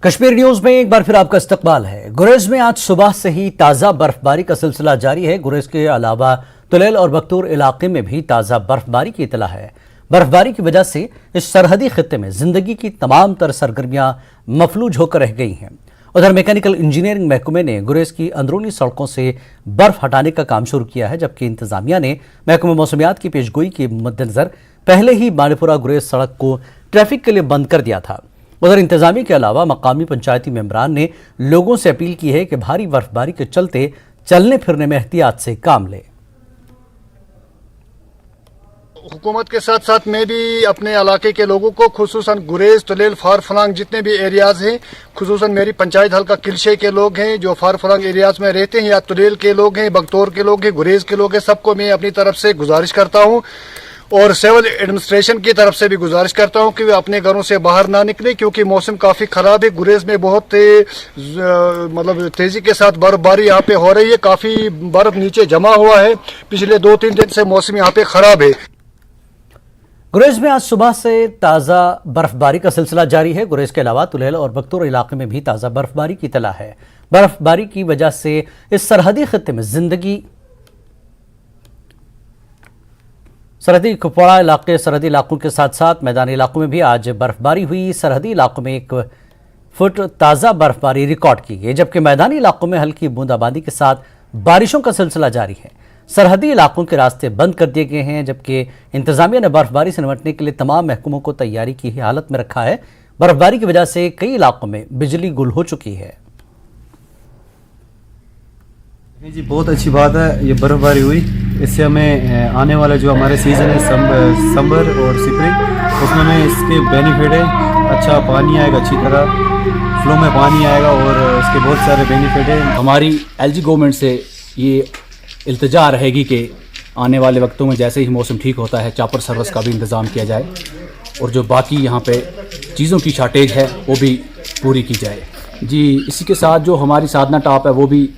Kashmir news में एक बार फिर आपका इस्तकबाल है। गुरेज में आज सुबह से ही ताज़ा बर्फबारी का सिलसिला जारी है। गुरेज के अलावा तुलेल और बख्तूर इलाके में भी ताज़ा बर्फबारी की इतला है। बर्फबारी की वजह से इस सरहदी खित्ते में जिंदगी की तमाम तर सरगर्मियां मफलूज होकर रह गई हैं। उधर मैकेनिकल इंजीनियरिंग महकमे ने गुरेज की अंदरूनी सड़कों से बर्फ हटाने का काम शुरू किया है, जबकि इंतजामिया ने महकमे मौसमियात की पेशगोई के मद्देनजर पहले ही बानीपुरा गुरेज सड़क को ट्रैफिक के लिए बंद कर दिया था। उधर इंतजामी के अलावा मकामी पंचायती मेंबरान ने लोगों से अपील की है कि भारी बर्फबारी के चलते चलने फिरने में एहतियात से काम लें। हुकूमत के साथ साथ मैं भी अपने इलाके के लोगों को खुसूसन गुरेज तुलेल फारफलांग जितने भी एरियाज हैं, खुसूसन मेरी पंचायत हल्का किलशे के लोग हैं जो फारफलांग एरियाज में रहते हैं, या तुलेल के लोग हैं, बगतौर के लोग हैं, गुरेज के लोग हैं, सबको मैं अपनी तरफ से गुजारिश करता हूं और सिविल एडमिनिस्ट्रेशन की तरफ से भी गुजारिश करता हूं कि वे अपने घरों से बाहर ना निकले, क्योंकि मौसम काफ़ी ख़राब है। गुरेज में बहुत मतलब तेज़ी के साथ बर्फबारी यहाँ पे हो रही है, काफ़ी बर्फ नीचे जमा हुआ है। पिछले 2-3 दिन से मौसम यहाँ पे ख़राब है। गुरेज में आज सुबह से ताज़ा बर्फबारी का सिलसिला जारी है। गुरेज के अलावा तुलेल और बख्तूर इलाके में भी ताज़ा बर्फबारी की इतला है। बर्फबारी की वजह से इस सरहदी खित्ते में सरहदी कुपवाड़ा इलाके सरहदी इलाकों के साथ साथ मैदानी इलाकों में भी आज बर्फबारी हुई। सरहदी इलाकों में 1 फुट ताज़ा बर्फबारी रिकॉर्ड की गई, जबकि मैदानी इलाकों में हल्की बूंदाबांदी के साथ बारिशों का सिलसिला जारी है। सरहदी इलाकों के रास्ते बंद कर दिए गए हैं, जबकि इंतजामिया ने बर्फबारी से निपटने के लिए तमाम महकमों को तैयारी की हालत में रखा है। बर्फबारी की वजह से कई इलाकों में बिजली गुल हो चुकी है। जी बहुत अच्छी बात है, ये बर्फबारी हुई, इससे हमें आने वाला जो हमारे सीज़न है समर और स्प्रिंग, उसमें हमें इसके बेनिफिट है। अच्छा पानी आएगा, अच्छी तरह फ्लो में पानी आएगा और इसके बहुत सारे बेनिफिट है। हमारी एलजी गवर्नमेंट से ये इल्तिजा रहेगी कि आने वाले वक्तों में जैसे ही मौसम ठीक होता है चॉपर सर्विस का भी इंतज़ाम किया जाए और जो बाकी यहाँ पे चीज़ों की शार्टेज है वो भी पूरी की जाए। जी इसी के साथ जो हमारी साधना टॉप है वो भी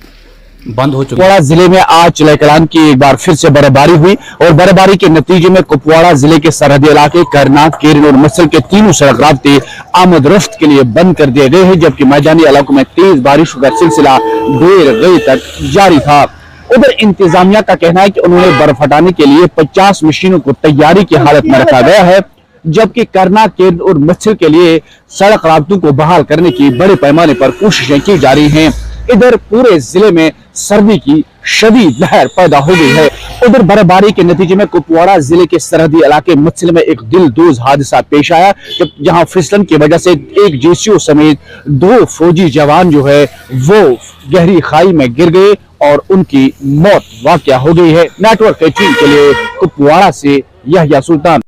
बंद हो चुकी है। कुपवाड़ा जिले में आज चुलाई कलान की एक बार फिर से बर्फबारी हुई और बर्फबारी के नतीजे में कुपवाड़ा जिले के सरहदी इलाके करनाक, केरन और मसल के तीनों सड़क राब्ते आमद रफ्त के लिए बंद कर दिए गए हैं, जबकि मैदानी इलाकों में तेज बारिशों का सिलसिला देर गई तक जारी था। उधर इंतजामिया का कहना है कि उन्होंने बर्फ हटाने के लिए 50 मशीनों को तैयारी की हालत में रखा गया है, जबकि करनाक, केरन और मसल के लिए सड़क राब्तों को बहाल करने की बड़े पैमाने पर कोशिशें की जा रही हैं। इधर पूरे जिले में सर्दी की शदीद लहर पैदा हो गई है। उधर बर्फबारी के नतीजे में कुपवाड़ा जिले के सरहदी इलाके मत्सल में एक दिलदोज हादसा पेश आया, जहां फिसलन की वजह से एक जेसीओ समेत 2 फौजी जवान जो है वो गहरी खाई में गिर गए और उनकी मौत वाक़या हो गई है। नेटवर्क 18 के लिए कुपवाड़ा से यहया सुल्तान।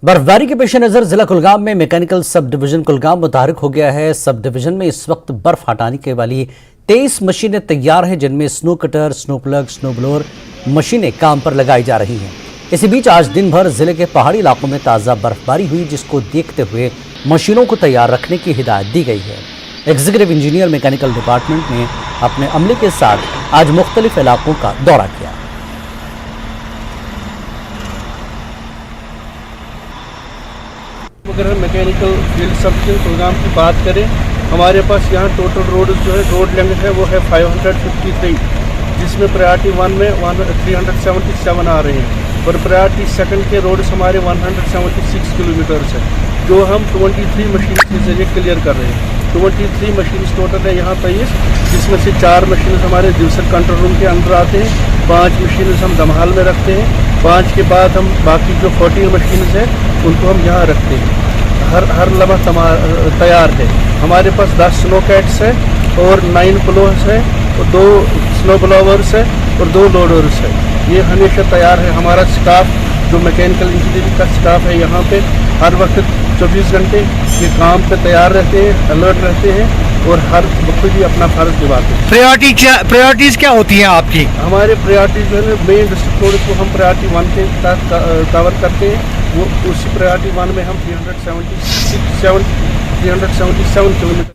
बर्फबारी के पेश नज़र जिला कुलगाम में मैकेनिकल सब डिवीजन कुलगाम मुतहरिक हो गया है। सब डिवीजन में इस वक्त बर्फ हटाने के वाली 23 मशीनें तैयार हैं, जिनमें snow cutter, snow plug, snow blower मशीनें काम पर लगाई जा रही हैं। इसी बीच आज दिन भर जिले के पहाड़ी इलाकों में ताज़ा बर्फबारी हुई, जिसको देखते हुए मशीनों को तैयार रखने की हिदायत दी गई है। एग्जीक्यूटिव इंजीनियर मैकेनिकल डिपार्टमेंट ने अपने अमले के साथ आज मुख्तलिफ इलाकों का दौरा किया। अगर हम मैकेनिकल फील्ड सब के प्रोग्राम की बात करें, हमारे पास यहाँ टोटल रोड जो है रोड लेंथ है वो है 553, जिसमें प्रायोरिटी 1 में 377 आ रहे हैं और प्रायोरिटी 2 के रोड्स हमारे 176 किलोमीटर्स है, जो हम 23 मशीन के जरिए क्लियर कर रहे हैं। 23 मशीन टोटल है यहाँ 23, जिसमें से 4 मशीन हमारे डिविजन कंट्रोल रूम के अंदर आते हैं, 5 मशीन हम दमहाल में रखते हैं, 5 के बाद हम बाकी जो 14 मशीन है उनको हम यहाँ रखते हैं। हर लम्हा तैयार है। हमारे पास 10 स्नो कैट्स है और 9 प्लोस है और 2 स्नो ब्लोवर्स है और 2 लोडर्स है। ये हमेशा तैयार है। हमारा स्टाफ जो मैकेनिकल इंजीनियरिंग का स्टाफ है यहाँ पे हर वक्त 24 घंटे ये काम पे तैयार रहते हैं, अलर्ट रहते हैं और हर वक्त भी अपना फर्ज निभाते हैं। प्रायोरिटीज क्या होती हैं आपकी? हमारे प्रायोरिटी जो है मेन डिस्ट्रिक्ट रोड को हम प्रायोरिटी 1 के तहत कवर करते हैं। वो उसी प्रायोरिटी 1 में हम 377 किलोमीटर।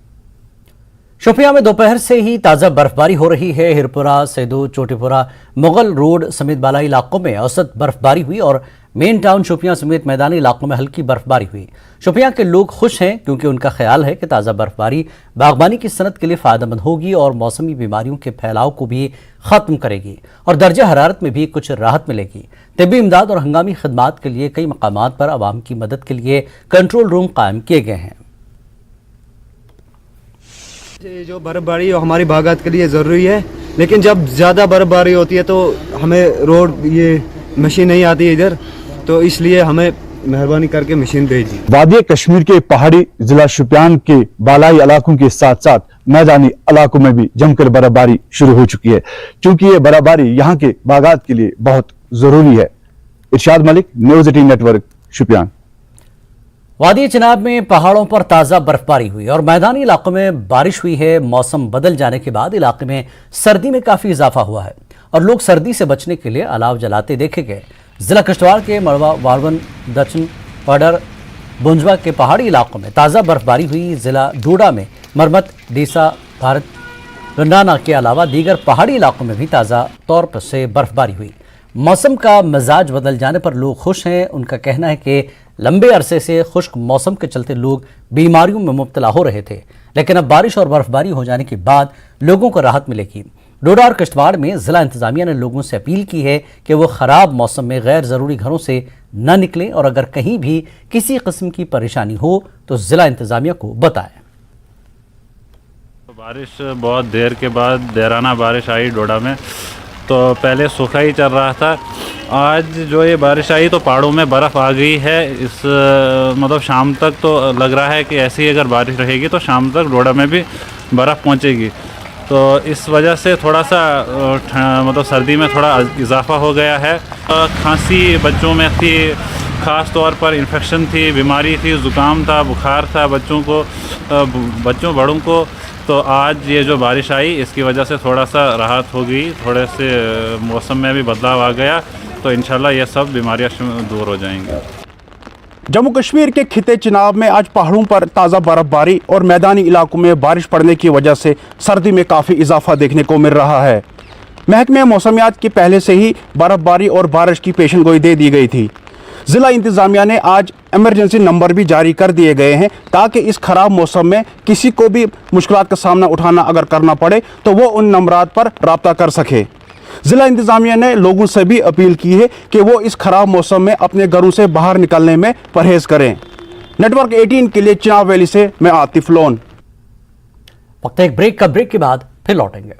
शोपियां में दोपहर से ही ताज़ा बर्फबारी हो रही है। हिरपुरा, सैदू, चोटीपुरा, मुगल रोड समेत बालाई इलाकों में औसत बर्फबारी हुई और मेन टाउन शोपियां समेत मैदानी इलाकों में हल्की बर्फबारी हुई। शोपियां के लोग खुश हैं क्योंकि उनका ख्याल है कि ताज़ा बर्फबारी बागबानी की सनत के लिए फ़ायदेमंद होगी और मौसमी बीमारियों के फैलाव को भी ख़त्म करेगी और दर्जा हरारत में भी कुछ राहत मिलेगी। तिब्बी इमदाद और हंगामी खदमात के लिए कई मकामात पर आवाम की मदद के लिए कंट्रोल रूम कायम किए गए हैं। ये जो बर्फबारी हमारी बागात के लिए ज़रूरी है, लेकिन जब ज़्यादा बर्फबारी होती है तो हमें रोड ये मशीन नहीं आती इधर, तो इसलिए हमें मेहरबानी करके मशीन भेजिए। वादी कश्मीर के पहाड़ी जिला शुपियान के बालाई इलाकों के साथ साथ मैदानी इलाकों में भी जमकर बर्फबारी शुरू हो चुकी है, क्योंकि ये बर्फबारी यहाँ के बागात के लिए बहुत जरूरी है। इरशाद मलिक, न्यूज़ 18 नेटवर्क, शुपियान। वादी चिनाब में पहाड़ों पर ताज़ा बर्फबारी हुई और मैदानी इलाकों में बारिश हुई है। मौसम बदल जाने के बाद इलाके में सर्दी में काफ़ी इजाफा हुआ है और लोग सर्दी से बचने के लिए अलाव जलाते देखे गए। जिला किश्तवाड़ के मड़वा, वारवन, दक्षिण पाडर, बुंजवा के पहाड़ी इलाकों में ताज़ा बर्फबारी हुई। जिला डोडा में मरमत, डीसा, भारत गंडाना के अलावा दीगर पहाड़ी इलाकों में भी ताज़ा तौर पर से बर्फबारी हुई। मौसम का मिजाज बदल जाने पर लोग खुश हैं। उनका कहना है कि लंबे अरसे से खुश्क मौसम के चलते लोग बीमारियों में मुब्तला हो रहे थे, लेकिन अब बारिश और बर्फबारी हो जाने के बाद लोगों को राहत मिलेगी। डोडा और किश्तवाड़ में जिला इंतजामिया ने लोगों से अपील की है कि वो ख़राब मौसम में गैर ज़रूरी घरों से न निकलें और अगर कहीं भी किसी किस्म की परेशानी हो तो जिला इंतजामिया को बताएं। बारिश बहुत देर के बाद देराना बारिश आई डोडा में, तो पहले सूखा ही चल रहा था। आज जो ये बारिश आई तो पहाड़ों में बर्फ़ आ गई है। इस मतलब शाम तक तो लग रहा है कि ऐसी अगर बारिश रहेगी तो शाम तक डोडा में भी बर्फ़ पहुंचेगी, तो इस वजह से थोड़ा सा मतलब सर्दी में थोड़ा इजाफा हो गया है। खांसी बच्चों में थी, ख़ास तौर पर इन्फेक्शन थी, बीमारी थी, ज़ुकाम था, बुखार था बच्चों बड़ों को। तो आज ये जो बारिश आई इसकी वजह से थोड़ा सा राहत हो गई, थोड़े से मौसम में भी बदलाव आ गया, तो इंशाल्लाह ये सब बीमारियां दूर हो जाएंगी। जम्मू कश्मीर के खिते चिनाब में आज पहाड़ों पर ताज़ा बर्फबारी और मैदानी इलाकों में बारिश पड़ने की वजह से सर्दी में काफ़ी इजाफा देखने को मिल रहा है। महकमे मौसमियात की पहले से ही बर्फबारी और बारिश की पेशनगोई दे दी गई थी। ज़िला इंतज़ामिया ने आज एमरजेंसी नंबर भी जारी कर दिए गए हैं ताकि इस ख़राब मौसम में किसी को भी मुश्किलात का सामना उठाना अगर करना पड़े तो वो उन नंबरात पर रब्ता कर सके। ज़िला इंतज़ामिया ने लोगों से भी अपील की है कि वो इस ख़राब मौसम में अपने घरों से बाहर निकलने में परहेज़ करें। नेटवर्क 18 के लिए चिनाब वैली से मैं आतिफ लोन। वक्त एक ब्रेक के बाद फिर लौटेंगे।